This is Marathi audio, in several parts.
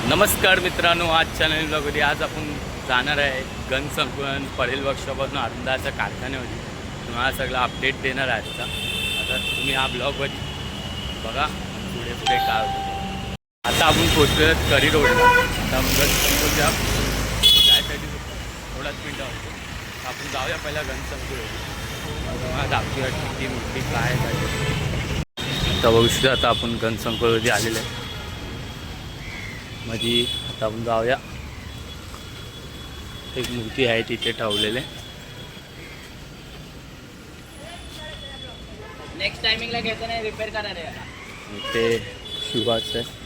नमस्कार मित्रांनो, आज चॅनल ब्लॉगमध्ये आज आपण जाणार आहे गणसंकुलन पडेल वर्कशॉपवरून आनंदाच्या कारखान्यामध्ये. तुम्हाला सगळं अपडेट देणार आहे आजचा. आता तुम्ही हा ब्लॉगमध्ये बघा पुढे पुढे काय होतं. आता आपण पोचलो करी रोडला. आता गणसंकुलच्या जायसाठी थोडाच मिनटं होतो. आपण जाऊया पहिला गणसंकुल. तुम्हाला दाखवूया किती मोठी काय आहे. आता बघू शकता आता आपण गणसंकुलमध्ये आलेलं आहे. मध्ये आता आपण जाऊया. एक मूर्ती आहे तिथे ठेवलेले. नेक्स्ट टायमिंगला घ्यायचं नाही, रिपेअर करायला याला. ते शिवाच आहे.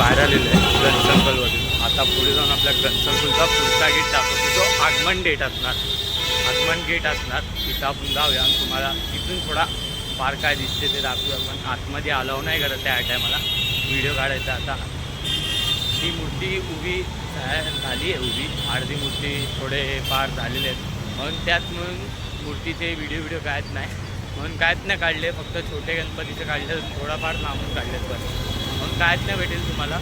बाहेर आलेलो आहे गणसंकुलवरून. आता पुढे जाऊन आपल्या गणसंकुलचा पुढचा गेट दाखवतो, जो आगमन गेट असणार. आगमन गेट असणार तिथं आपण जाऊया आणि तुम्हाला तिथून थोडा फार काय दिसते ते दाखवूया. पण आतमध्ये अलाव नाही करत त्या टायमाला व्हिडिओ काढायचा. आता ही मूर्ती उभी झाली आहे, उभी अर्धी मूर्ती थोडे फार झालेले आहेत म्हणून म्हणून मूर्तीचे व्हिडिओ काहीच नाही, म्हणून काहीच नाही काढले. फक्त छोटे गणपतीचे काढले, थोडाफार लांबून काढलेत पण, म्हणून काहीच नाही भेटेल तुम्हाला.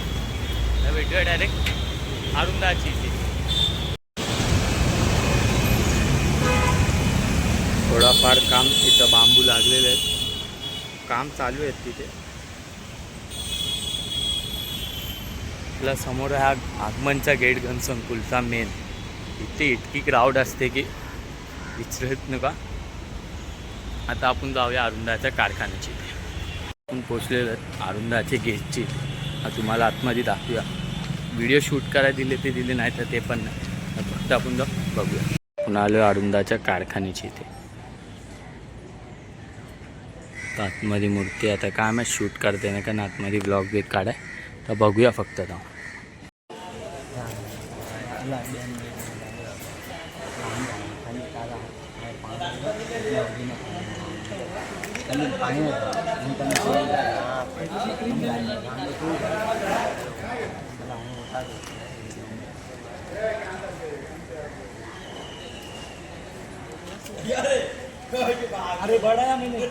तर भेटूया डायरेक्ट अरुंदाची इथे. थोडाफार काम तिथं बांबू लागलेले आहेत, काम चालू आहेत तिथे. आपल्या समोर हा आगमनचा गेट गणसंकुलचा मेन. इथे इतकी क्राऊड असते की विचारत नका. आता आपण जाऊया अरुंदाच्या कारखान्याची. आपण पोचलेलो आहेत अरुंदाचे गेटची. तुम्हाला आतमध्ये दाखवूया. व्हिडिओ शूट करायला दिले ते दिले नाही तर ते पण नाही, फक्त आपण जाऊ बघूया. पुन्हा आलो अरुंदाच्या कारखान्याची इथे. आतमध्ये मूर्ती आता काय मग शूट करते ना, कारण आतमध्ये ब्लॉग बीत काढाय तर बघूया फक्त जाऊ. अरे बड़ा मैंने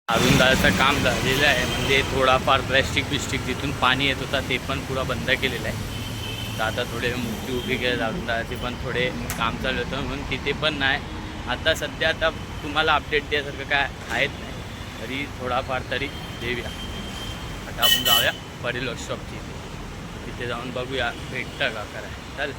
अरुंदाचं काम झालेलं आहे, म्हणजे थोडाफार प्लॅस्टिक बिस्टिक जिथून पाणी येत होता ते पण पुरा बंद केलेलं आहे. तर आता थोडे मूर्ती उभी केली अरुंदाचे पण थोडे काम चालू होतं म्हणून तिथे पण नाही. आता सध्या आता तुम्हाला अपडेट द्यासारखं काय आहेत नाही, तरी थोडाफार तरी देऊया. आता आपण जाऊया परेल वर्कशॉपची, तिथे जाऊन बघूया भेटतं का कराय. चल